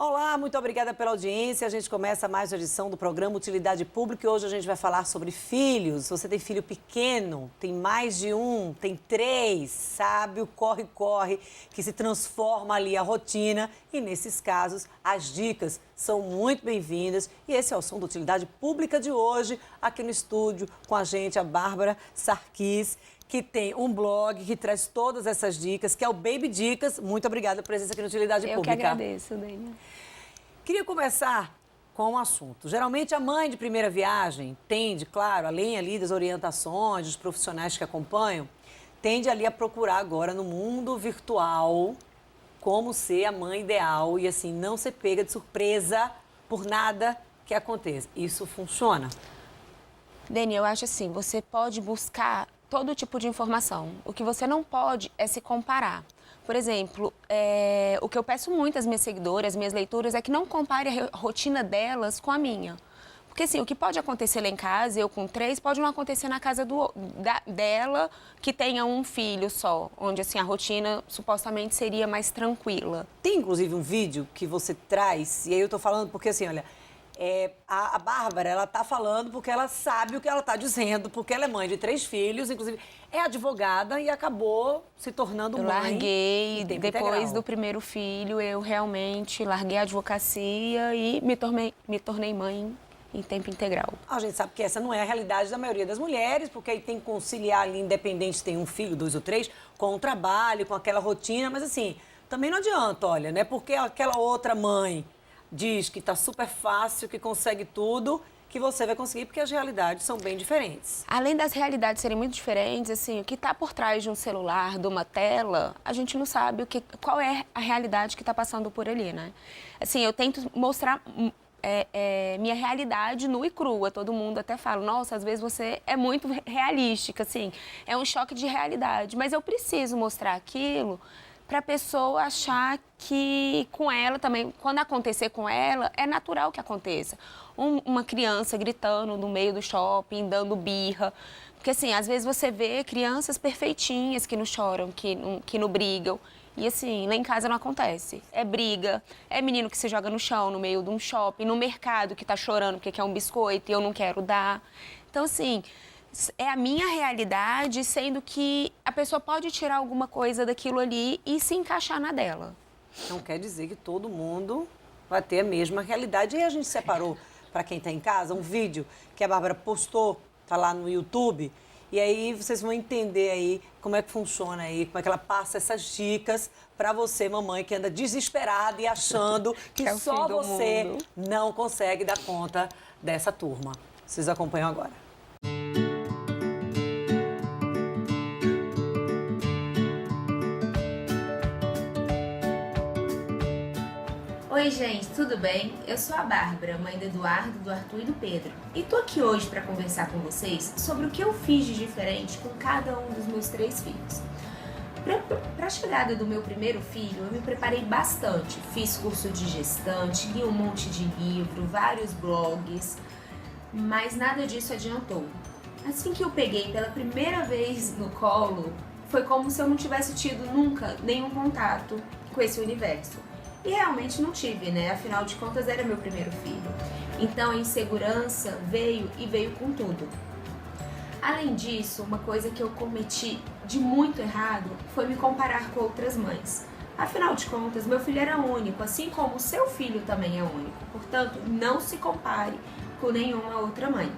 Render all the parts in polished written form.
Olá, muito obrigada pela audiência. A gente começa mais uma edição do programa Utilidade Pública e hoje a gente vai falar sobre filhos. Se você tem filho pequeno, tem mais de um, tem 3, sabe o corre-corre que se transforma ali a rotina e nesses casos as dicas são muito bem-vindas. E esse é o som da Utilidade Pública de hoje, aqui no estúdio com a gente, a Bárbara Sarkis, que tem um blog que traz todas essas dicas, que é o Baby Dicas. Muito obrigada por presença aqui no Utilidade Pública. Eu que agradeço, Dênia. Queria começar com um assunto. Geralmente a mãe de primeira viagem tende, claro, além ali das orientações dos profissionais que acompanham, tende ali a procurar agora no mundo virtual como ser a mãe ideal e assim não ser pega de surpresa por nada que aconteça. Isso funciona? Dênia, eu acho assim, você pode buscar todo tipo de informação. O que você não pode é se comparar. Por exemplo, o que eu peço muito às minhas seguidoras, às minhas leitoras, é que não compare a rotina delas com a minha. Porque assim, o que pode acontecer lá em casa, eu com 3, pode não acontecer na casa dela, que tenha um filho só, onde assim, a rotina supostamente seria mais tranquila. Tem inclusive um vídeo que você traz, e aí eu tô falando porque assim, olha, a Bárbara, ela tá falando porque ela sabe o que ela tá dizendo, porque ela é mãe de 3 filhos, inclusive é advogada e acabou se tornando mãe. Eu larguei, depois integral. Do primeiro filho, eu realmente larguei a advocacia e me tornei mãe em tempo integral. A gente sabe que essa não é a realidade da maioria das mulheres, porque aí tem que conciliar ali, independente se tem um filho, 2 ou 3, com o trabalho, com aquela rotina, mas assim, também não adianta, olha, né? Porque aquela outra mãe diz que tá super fácil, que consegue tudo, que você vai conseguir, porque as realidades são bem diferentes. Além das realidades serem muito diferentes, assim, o que está por trás de um celular, de uma tela, a gente não sabe qual é a realidade que está passando por ali, né? Assim, eu tento mostrar minha realidade nua e crua. Todo mundo até fala, nossa, às vezes você é muito realística, assim, é um choque de realidade. Mas eu preciso mostrar aquilo para a pessoa achar que com ela também, quando acontecer com ela, é natural que aconteça. Uma criança gritando no meio do shopping, dando birra. Porque assim, às vezes você vê crianças perfeitinhas que não choram, que não brigam. E assim, lá em casa não acontece. É briga, é menino que se joga no chão no meio de um shopping, no mercado que tá chorando porque quer um biscoito e eu não quero dar. Então assim, é a minha realidade, sendo que a pessoa pode tirar alguma coisa daquilo ali e se encaixar na dela. Não quer dizer que todo mundo vai ter a mesma realidade. E aí a gente separou, para quem está em casa, um vídeo que a Bárbara postou, tá lá no YouTube. E aí vocês vão entender aí como é que funciona aí, como é que ela passa essas dicas para você, mamãe, que anda desesperada e achando que é só você não consegue dar conta dessa turma. Vocês acompanham agora. Oi gente, tudo bem? Eu sou a Bárbara, mãe do Eduardo, do Arthur e do Pedro. E tô aqui hoje para conversar com vocês sobre o que eu fiz de diferente com cada um dos meus 3 filhos. Para a chegada do meu primeiro filho, eu me preparei bastante. Fiz curso de gestante, li um monte de livro, vários blogs, mas nada disso adiantou. Assim que eu peguei pela primeira vez no colo, foi como se eu não tivesse tido nunca nenhum contato com esse universo. E realmente não tive, né? Afinal de contas, era meu primeiro filho. Então a insegurança veio com tudo. Além disso, uma coisa que eu cometi de muito errado foi me comparar com outras mães. Afinal de contas, meu filho era único, assim como o seu filho também é único. Portanto, não se compare com nenhuma outra mãe.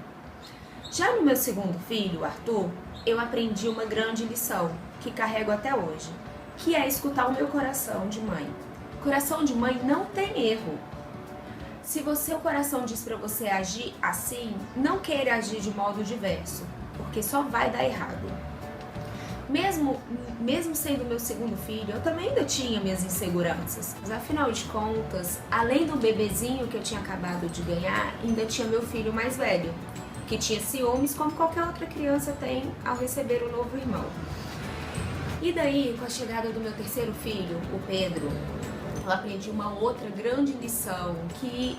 Já no meu segundo filho, o Arthur, eu aprendi uma grande lição que carrego até hoje, que é escutar o meu coração de mãe. Coração de mãe não tem erro. Se o seu coração diz para você agir assim, não queira agir de modo diverso, porque só vai dar errado. Mesmo sendo meu segundo filho, eu também ainda tinha minhas inseguranças. Mas afinal de contas, além do bebezinho que eu tinha acabado de ganhar, ainda tinha meu filho mais velho, que tinha ciúmes como qualquer outra criança tem ao receber um novo irmão. E daí, com a chegada do meu terceiro filho, o Pedro, eu aprendi uma outra grande lição que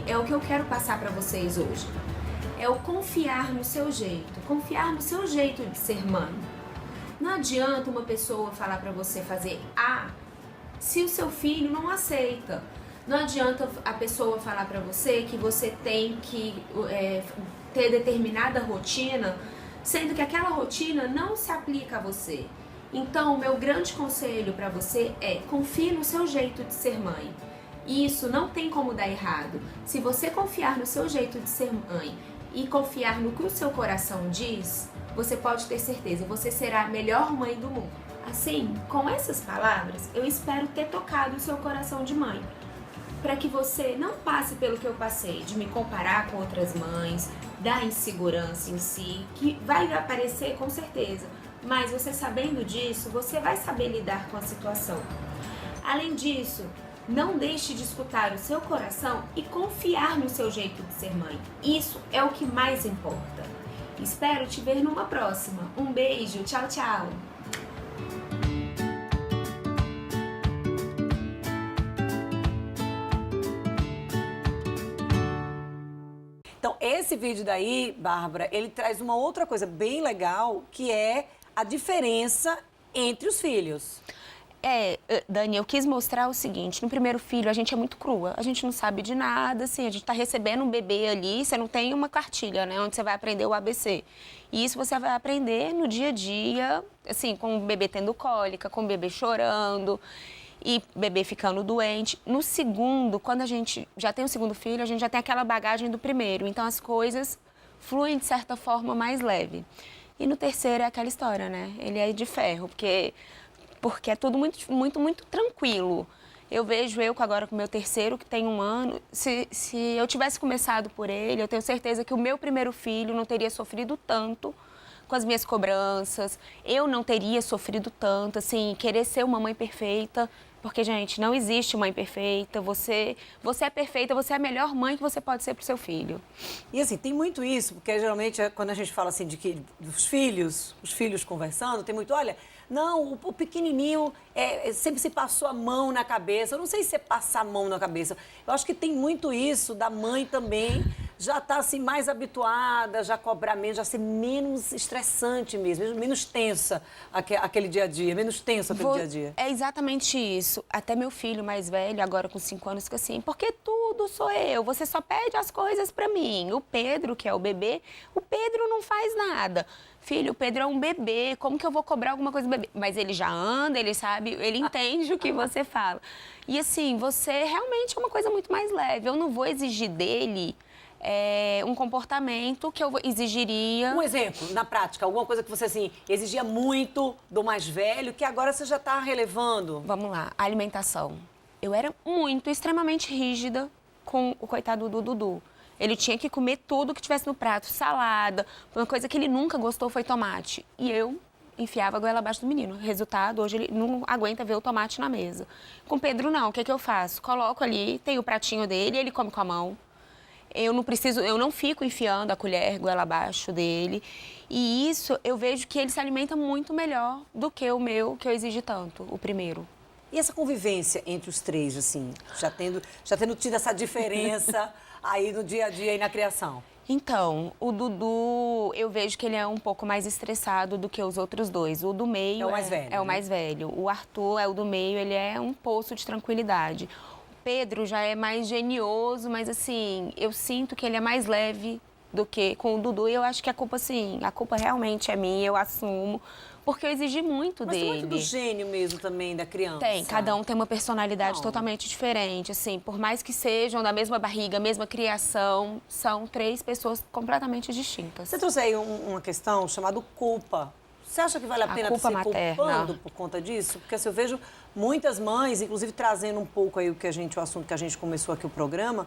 é o que eu quero passar para vocês hoje. É o confiar no seu jeito de ser mãe. Não adianta uma pessoa falar para você fazer A se o seu filho não aceita. Não adianta a pessoa falar para você que você tem que ter determinada rotina, sendo que aquela rotina não se aplica a você. Então, o meu grande conselho para você é: confie no seu jeito de ser mãe. Isso não tem como dar errado. Se você confiar no seu jeito de ser mãe e confiar no que o seu coração diz, você pode ter certeza, você será a melhor mãe do mundo. Assim, com essas palavras, eu espero ter tocado o seu coração de mãe, para que você não passe pelo que eu passei, de me comparar com outras mães, da insegurança em si, que vai aparecer com certeza, mas você sabendo disso, você vai saber lidar com a situação. Além disso, não deixe de escutar o seu coração e confiar no seu jeito de ser mãe. Isso é o que mais importa. Espero te ver numa próxima. Um beijo, tchau, tchau! Então, esse vídeo daí, Bárbara, ele traz uma outra coisa bem legal, que é a diferença entre os filhos. Dani, eu quis mostrar o seguinte: no primeiro filho a gente é muito crua, a gente não sabe de nada, assim, a gente tá recebendo um bebê ali, você não tem uma cartilha, né, onde você vai aprender o ABC. E isso você vai aprender no dia a dia, assim, com o bebê tendo cólica, com o bebê chorando e bebê ficando doente. No segundo, quando a gente já tem o segundo filho, a gente já tem aquela bagagem do primeiro, então as coisas fluem de certa forma mais leve. E no terceiro é aquela história, né, ele é de ferro, porque é tudo muito tranquilo. Eu vejo agora com o meu terceiro, que tem 1 ano, se eu tivesse começado por ele, eu tenho certeza que o meu primeiro filho não teria sofrido tanto com as minhas cobranças, eu não teria sofrido tanto, assim, querer ser uma mãe perfeita, porque, gente, não existe mãe perfeita, você é perfeita, você é a melhor mãe que você pode ser pro seu filho. E assim, tem muito isso, porque geralmente quando a gente fala assim de que os filhos conversando, tem muito, olha, não, o pequenininho sempre se passou a mão na cabeça. Eu não sei se é passar a mão na cabeça. Eu acho que tem muito isso da mãe também, já tá assim mais habituada, já cobrar menos, já ser menos estressante mesmo, menos tensa aquele dia a dia, menos tenso aquele dia a dia. É exatamente isso. Até meu filho mais velho, agora com 5 anos, fica assim: porque tudo sou eu, você só pede as coisas pra mim. O Pedro, que é o bebê, o Pedro não faz nada. Filho, o Pedro é um bebê, como que eu vou cobrar alguma coisa do bebê? Mas ele já anda, ele sabe, ele entende o que você fala. E assim, você realmente é uma coisa muito mais leve. Eu não vou exigir dele um comportamento que eu exigiria... Um exemplo, na prática, alguma coisa que você assim, exigia muito do mais velho, que agora você já está relevando? Vamos lá, alimentação. Eu era extremamente rígida com o coitado do Dudu. Ele tinha que comer tudo que tivesse no prato, salada. Uma coisa que ele nunca gostou foi tomate. E eu enfiava a goela abaixo do menino. Resultado, hoje ele não aguenta ver o tomate na mesa. Com o Pedro, não. O que é que eu faço? Coloco ali, tem o pratinho dele, ele come com a mão. Eu não fico enfiando a colher goela abaixo dele. E isso, eu vejo que ele se alimenta muito melhor do que o meu, que eu exigi tanto, o primeiro. E essa convivência entre os três, assim, já tendo tido essa diferença aí no dia a dia e na criação? Então, o Dudu, eu vejo que ele é um pouco mais estressado do que os outros dois. O do meio é o mais velho. É o mais velho. O Arthur é o do meio, ele é um poço de tranquilidade. O Pedro já é mais genioso, mas assim, eu sinto que ele é mais leve do que com o Dudu. E eu acho que a culpa realmente é minha, eu assumo. Porque eu exigi muito dele. Mas tem muito do gênio mesmo também, da criança. Tem, cada um tem uma personalidade totalmente diferente, assim, por mais que sejam da mesma barriga, mesma criação, são 3 pessoas completamente distintas. Você trouxe aí uma questão chamada culpa. Você acha que vale a pena estar se culpando por conta disso? Porque assim, eu vejo muitas mães, inclusive trazendo um pouco aí o assunto que a gente começou aqui o programa,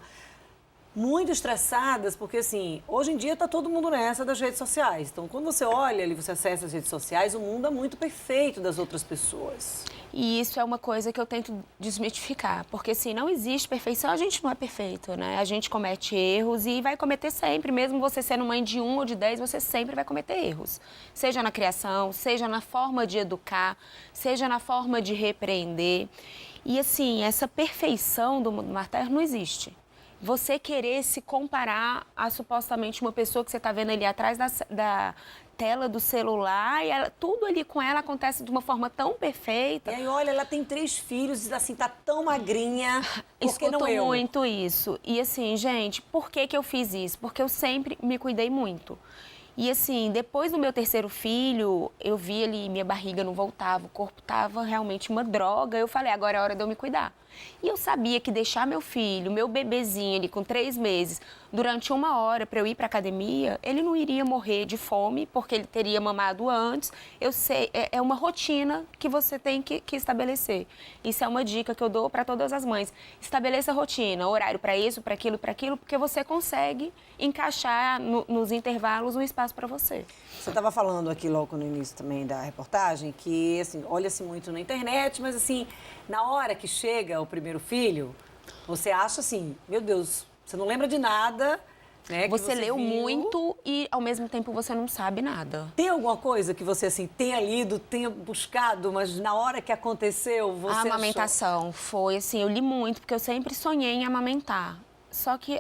muito estressadas, porque assim, hoje em dia está todo mundo nessa das redes sociais. Então, quando você olha ali, você acessa as redes sociais, o mundo é muito perfeito das outras pessoas. E isso é uma coisa que eu tento desmitificar, porque assim, não existe perfeição, a gente não é perfeito, né? A gente comete erros e vai cometer sempre, mesmo você sendo mãe de 1 ou de 10, você sempre vai cometer erros. Seja na criação, seja na forma de educar, seja na forma de repreender. E assim, essa perfeição do mundo materno não existe. Você querer se comparar a supostamente uma pessoa que você está vendo ali atrás tela do celular e tudo ali com ela acontece de uma forma tão perfeita. E aí, olha, ela tem 3 filhos e assim, tá tão magrinha, por que não Escuto eu? muito isso. E assim, gente, por que eu fiz isso? Porque eu sempre me cuidei muito. E assim, depois do meu 3º filho, eu vi ali, minha barriga não voltava, o corpo tava realmente uma droga. Eu falei, agora é hora de eu me cuidar. E eu sabia que deixar meu filho, meu bebezinho ali com 3 meses, durante 1 hora para eu ir para academia, ele não iria morrer de fome, porque ele teria mamado antes. Eu sei, é uma rotina que você tem que estabelecer. Isso é uma dica que eu dou para todas as mães. Estabeleça rotina, horário para isso, para aquilo, porque você consegue encaixar nos intervalos um espaço para você. Você estava falando aqui logo no início também da reportagem que, assim, olha-se muito na internet, mas, assim, na hora que chega o primeiro filho, você acha assim, meu Deus, você não lembra de nada, né? Que Você leu viu. muito e, ao mesmo tempo, você não sabe nada. Tem alguma coisa que você, assim, tenha lido, tenha buscado, mas na hora que aconteceu, você A achou... amamentação foi, assim, eu li muito, porque eu sempre sonhei em amamentar. Só que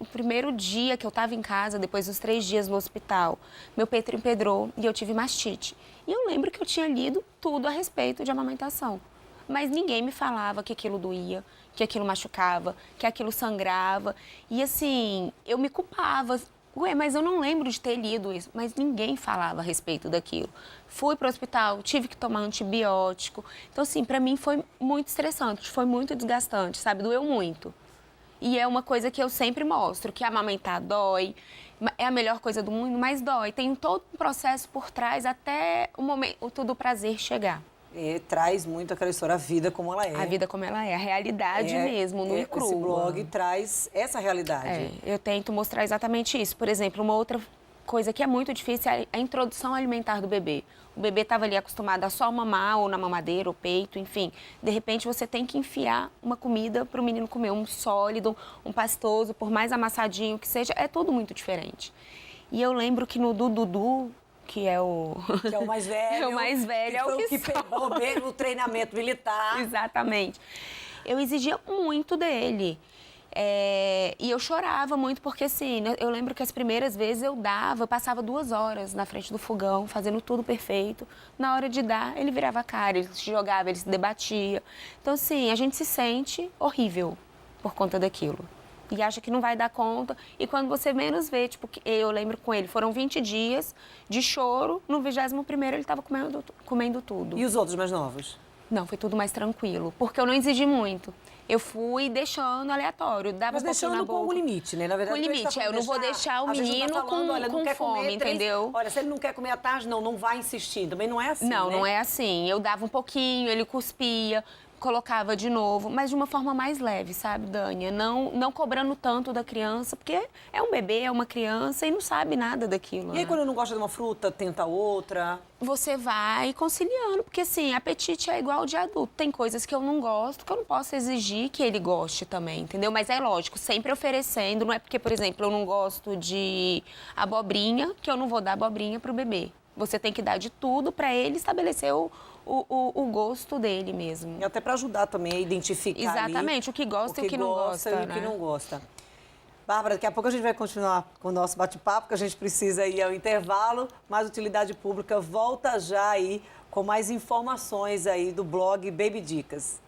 o primeiro dia que eu estava em casa, depois dos 3 dias no hospital, meu peito empedrou e eu tive mastite. E eu lembro que eu tinha lido tudo a respeito de amamentação. Mas ninguém me falava que aquilo doía, que aquilo machucava, que aquilo sangrava. E assim, eu me culpava. Ué, mas eu não lembro de ter lido isso. Mas ninguém falava a respeito daquilo. Fui para o hospital, tive que tomar antibiótico. Então, assim, para mim foi muito estressante, foi muito desgastante, sabe? Doeu muito. E é uma coisa que eu sempre mostro, que amamentar dói, é a melhor coisa do mundo, mas dói. Tem todo um processo por trás até o momento do prazer chegar. E traz muito aquela história, a vida como ela é. A vida como ela é, a realidade mesmo, no cru. Esse blog traz essa realidade. Eu tento mostrar exatamente isso. Por exemplo, uma outra coisa que é muito difícil é a introdução alimentar do bebê. O bebê estava ali acostumado a só mamar, ou na mamadeira, ou peito, enfim. De repente, você tem que enfiar uma comida para o menino comer, um sólido, um pastoso, por mais amassadinho que seja, é tudo muito diferente. E eu lembro que no Dudu, que é o... Que é o mais velho. É o mais velho, é o que pegou mesmo o treinamento militar. Exatamente. Eu exigia muito dele. E eu chorava muito, porque assim, eu lembro que as primeiras vezes eu passava 2 horas na frente do fogão, fazendo tudo perfeito. Na hora de dar, ele virava a cara, ele se jogava, ele se debatia. Então, assim, a gente se sente horrível por conta daquilo. E acha que não vai dar conta. E quando você menos vê, tipo, eu lembro com ele, foram 20 dias de choro, no 21º ele estava comendo tudo. E os outros mais novos? Não, foi tudo mais tranquilo, porque eu não exigi muito. Eu fui deixando aleatório, dava mas um pouquinho na deixando boca. com o limite, né? Na verdade, com limite, eu não vou deixar o menino com fome, entendeu? Olha, se ele não quer comer à tarde, não vai insistir. Também não é assim, Não, né? não é assim. Eu dava um pouquinho, ele cuspia, colocava de novo, mas de uma forma mais leve, sabe, Dânia? Não cobrando tanto da criança, porque é um bebê, é uma criança e não sabe nada daquilo. E aí, quando não gosta de uma fruta, tenta outra? Você vai conciliando, porque assim, apetite é igual de adulto. Tem coisas que eu não gosto, que eu não posso exigir que ele goste também, entendeu? Mas é lógico, sempre oferecendo. Não é porque, por exemplo, eu não gosto de abobrinha, que eu não vou dar abobrinha pro bebê. Você tem que dar de tudo para ele estabelecer o gosto dele mesmo. E até para ajudar também a identificar exatamente, ali o que gosta e o que não gosta, e o que não gosta. Bárbara, daqui a pouco a gente vai continuar com o nosso bate-papo, que a gente precisa ir ao intervalo, mas Utilidade Pública volta já aí com mais informações aí do blog Baby Dicas.